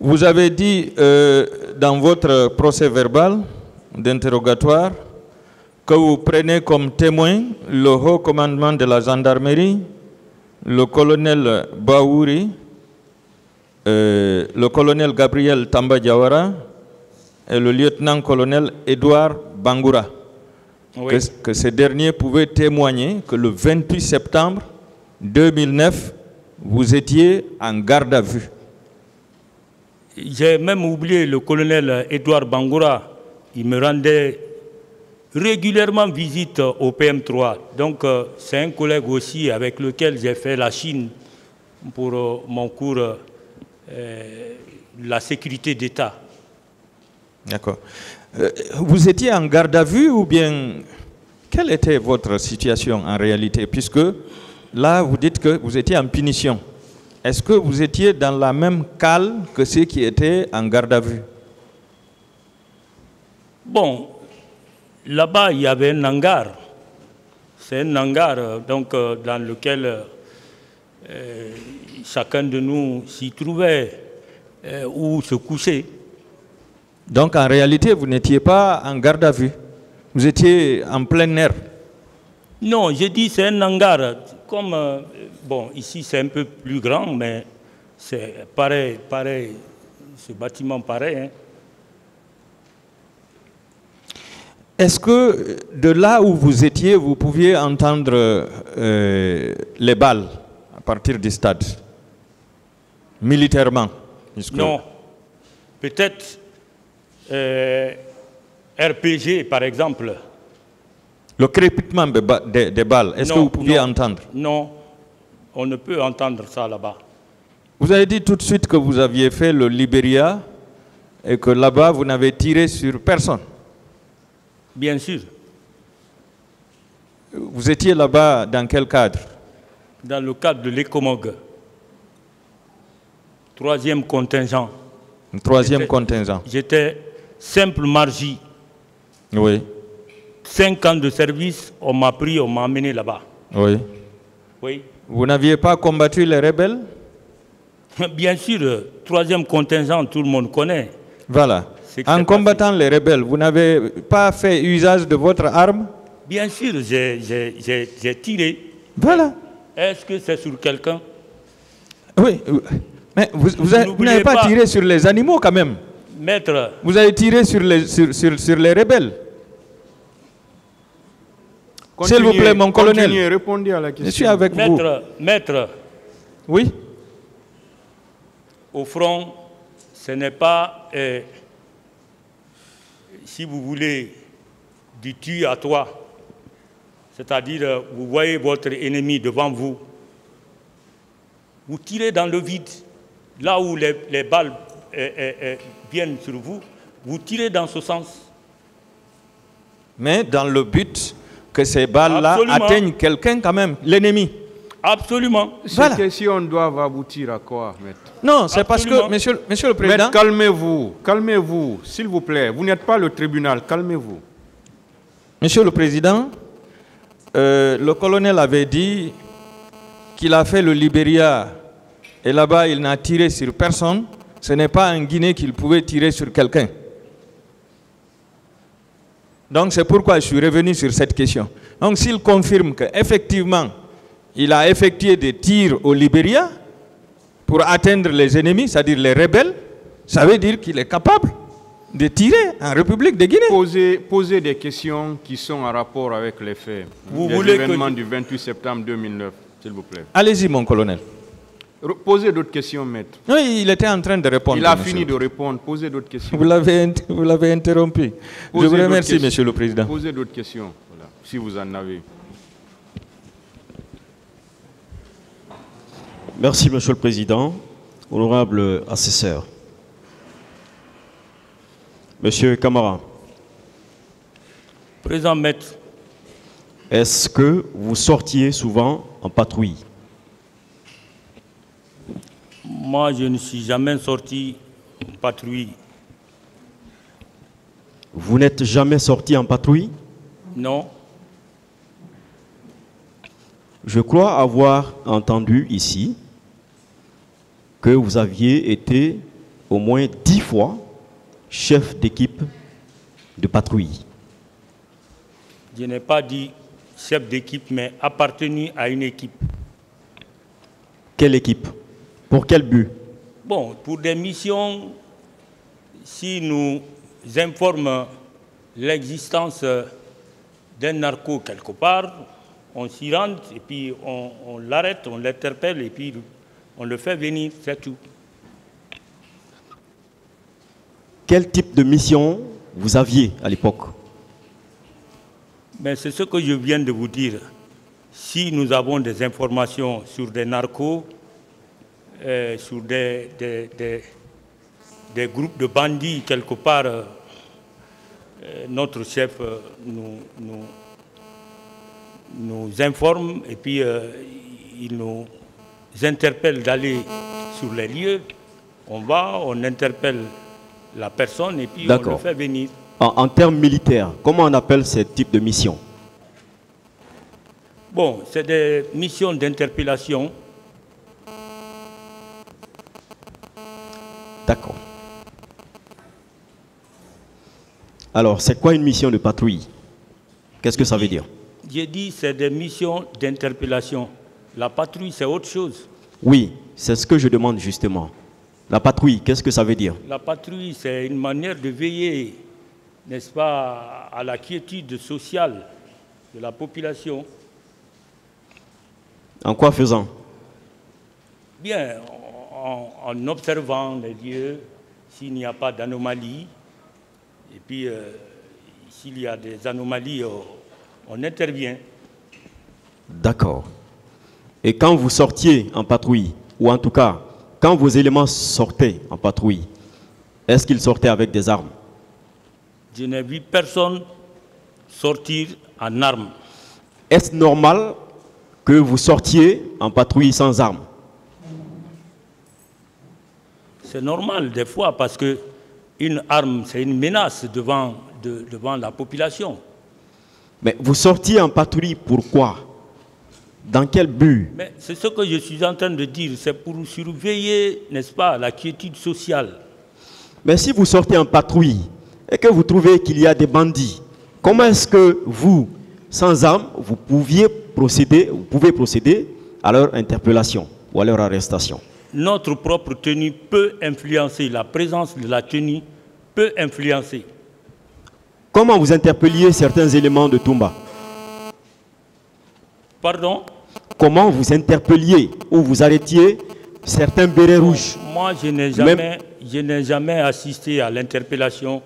Vous avez dit dans votre procès verbal d'interrogatoire que vous prenez comme témoin le haut commandement de la gendarmerie, le colonel Baouri, le colonel Gabriel Tamba Diawara et le lieutenant-colonel Edouard Bangoura. Oui. Que ces derniers pouvaient témoigner que le 28 septembre 2009, vous étiez en garde à vue. J'ai même oublié le colonel Edouard Bangoura. Il me rendait régulièrement visite au PM3. Donc, c'est un collègue aussi avec lequel j'ai fait la Chine pour mon cours la sécurité d'État. D'accord. Vous étiez en garde à vue ou bien quelle était votre situation en réalité? Puisque là, vous dites que vous étiez en punition. Est-ce que vous étiez dans la même cale que ceux qui étaient en garde à vue? Bon, là-bas, il y avait un hangar. C'est un hangar donc, dans lequel chacun de nous s'y trouvait ou se couchait. Donc en réalité, vous n'étiez pas en garde à vue. Vous étiez en plein air. Non, j'ai dit c'est un hangar. Comme, bon, ici c'est un peu plus grand, mais c'est pareil, ce bâtiment pareil. Hein. Est-ce que de là où vous étiez, vous pouviez entendre les balles à partir du stade, militairement? Non, peut-être RPG par exemple. Le crépitement des balles, est-ce que vous pouviez entendre? Non, on ne peut entendre ça là-bas. Vous avez dit tout de suite que vous aviez fait le Libéria et que là-bas, vous n'avez tiré sur personne. Bien sûr. Vous étiez là-bas dans quel cadre? Dans le cadre de l'ECOMOG. 3e contingent. 3e contingent. J'étais simple margie. Oui. 5 ans de service, on m'a pris, on m'a amené là-bas. Oui. Oui. Vous n'aviez pas combattu les rebelles? Bien sûr, 3e contingent, tout le monde connaît. Voilà. En combattant les rebelles, vous n'avez pas fait usage de votre arme? Bien sûr, j'ai tiré. Voilà. Est-ce que c'est sur quelqu'un? Oui. Mais vous n'avez pas tiré sur les animaux quand même. Maître. Vous avez tiré sur les rebelles. S'il vous plaît, mon colonel. Répondez à la question. Je suis avec vous. Maître. Oui. Au front, ce n'est pas, si vous voulez, du tu à toi. C'est-à-dire, vous voyez votre ennemi devant vous. Vous tirez dans le vide. Là où les balles viennent sur vous, vous tirez dans ce sens. Mais dans le but que ces balles-là atteignent quelqu'un quand même, l'ennemi. Absolument. Ces questions doivent aboutir à quoi, maître? Non, c'est parce que, monsieur le Président... Maître, calmez-vous, s'il vous plaît. Vous n'êtes pas le tribunal, calmez-vous. Monsieur le Président, le colonel avait dit qu'il a fait le Libéria et là-bas il n'a tiré sur personne. Ce n'est pas en Guinée qu'il pouvait tirer sur quelqu'un. Donc c'est pourquoi je suis revenu sur cette question. Donc s'il confirme qu'effectivement, il a effectué des tirs au Libéria pour atteindre les ennemis, c'est-à-dire les rebelles, ça veut dire qu'il est capable de tirer en République de Guinée. Posez des questions qui sont en rapport avec les faits. Vous voulez l'événement du 28 septembre 2009, s'il vous plaît. Allez-y, mon colonel. Posez d'autres questions, maître. Oui, il était en train de répondre. Il a fini de répondre. Posez d'autres questions. Vous l'avez interrompu. Je vous remercie, Monsieur le Président. Posez d'autres questions, voilà, si vous en avez. Merci, Monsieur le Président. Honorable assesseur. Monsieur Camara. Président maître. Est-ce que vous sortiez souvent en patrouille? Moi, je ne suis jamais sorti en patrouille. Vous n'êtes jamais sorti en patrouille? Non. Je crois avoir entendu ici que vous aviez été au moins 10 fois chef d'équipe de patrouille. Je n'ai pas dit chef d'équipe, mais appartenu à une équipe. Quelle équipe? Pour quel but? Bon, pour des missions, si nous informe l'existence d'un narco quelque part, on s'y rend et puis on l'arrête, on l'interpelle et puis on le fait venir, c'est tout. Quel type de mission vous aviez à l'époque? Mais c'est ce que je viens de vous dire. Si nous avons des informations sur des narcos, sur des groupes de bandits quelque part, notre chef nous informe et puis il nous interpelle d'aller sur les lieux. On va, on interpelle la personne et puis on le fait venir. En termes militaires, comment on appelle ce type de mission? Bon, c'est des missions d'interpellation. D'accord. Alors, c'est quoi une mission de patrouille? Qu'est-ce que ça veut dire? J'ai dit c'est des missions d'interpellation. La patrouille, c'est autre chose. Oui, c'est ce que je demande justement. La patrouille, qu'est-ce que ça veut dire? La patrouille, c'est une manière de veiller, n'est-ce pas, à la quiétude sociale de la population. En quoi faisant? Bien, en observant les lieux, s'il n'y a pas d'anomalie, et puis s'il y a des anomalies, on intervient. D'accord. Et quand vous sortiez en patrouille, ou en tout cas, quand vos éléments sortaient en patrouille, est-ce qu'ils sortaient avec des armes? Je n'ai vu personne sortir en armes. Est-ce normal que vous sortiez en patrouille sans armes? C'est normal des fois parce qu'une arme, c'est une menace devant la population. Mais vous sortiez en patrouille, pourquoi? Dans quel but? Mais c'est ce que je suis en train de dire, c'est pour surveiller, n'est-ce pas, la quiétude sociale. Mais si vous sortez en patrouille et que vous trouvez qu'il y a des bandits, comment est-ce que vous, sans armes, vous pouvez procéder à leur interpellation ou à leur arrestation? Notre propre tenue peut influencer, la présence de la tenue peut influencer. Comment vous interpelliez certains éléments de Toumba? Pardon? Comment vous interpelliez ou vous arrêtiez certains bérets rouges? Moi, je n'ai jamais assisté à l'interpellation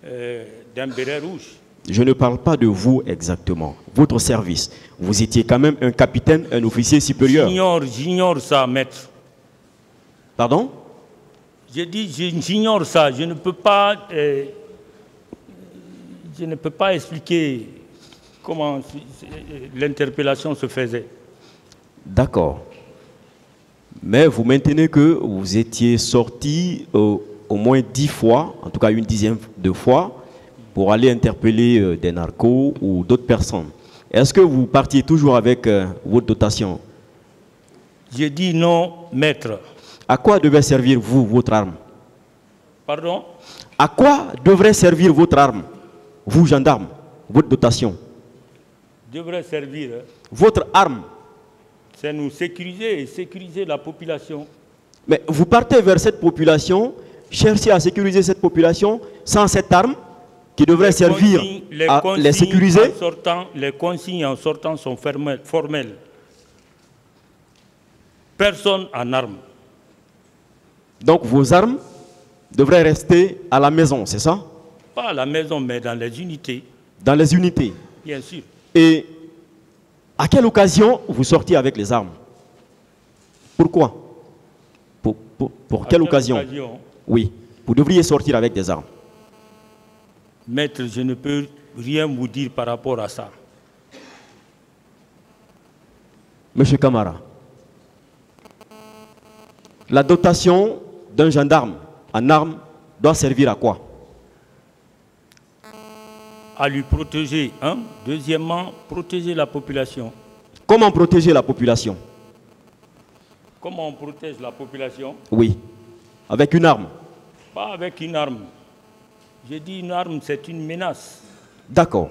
d'un béret rouge. Je ne parle pas de vous exactement. Votre service. Vous étiez quand même un capitaine, un officier supérieur. J'ignore ça, maître. Pardon? J'ai dit, j'ignore ça. Je ne peux pas expliquer comment l'interpellation se faisait. D'accord. Mais vous maintenez que vous étiez sorti au moins 10 fois, en tout cas une dizaine de fois, pour aller interpeller des narcos ou d'autres personnes. Est-ce que vous partiez toujours avec votre dotation? J'ai dit non, maître. À quoi devait servir votre arme? Pardon? À quoi devrait servir votre arme, vous gendarme, votre dotation? Devrait servir. Votre arme? C'est nous sécuriser et sécuriser la population. Mais vous partez vers cette population, cherchez à sécuriser cette population sans cette arme qui devrait servir à les sécuriser? Les consignes en sortant sont formelles. Personne en armes. Donc vos armes devraient rester à la maison, c'est ça? Pas à la maison, mais dans les unités. Dans les unités? Bien sûr. Et à quelle occasion vous sortiez avec les armes? Pourquoi? Pour quelle occasion? Oui, vous devriez sortir avec des armes. Maître, je ne peux rien vous dire par rapport à ça. Monsieur Camara, la dotation d'un gendarme en armes doit servir à quoi? À lui protéger, hein? Deuxièmement, protéger la population. Comment protéger la population? Comment on protège la population? Oui, avec une arme. Pas avec une arme. J'ai dit une arme, c'est une menace. D'accord.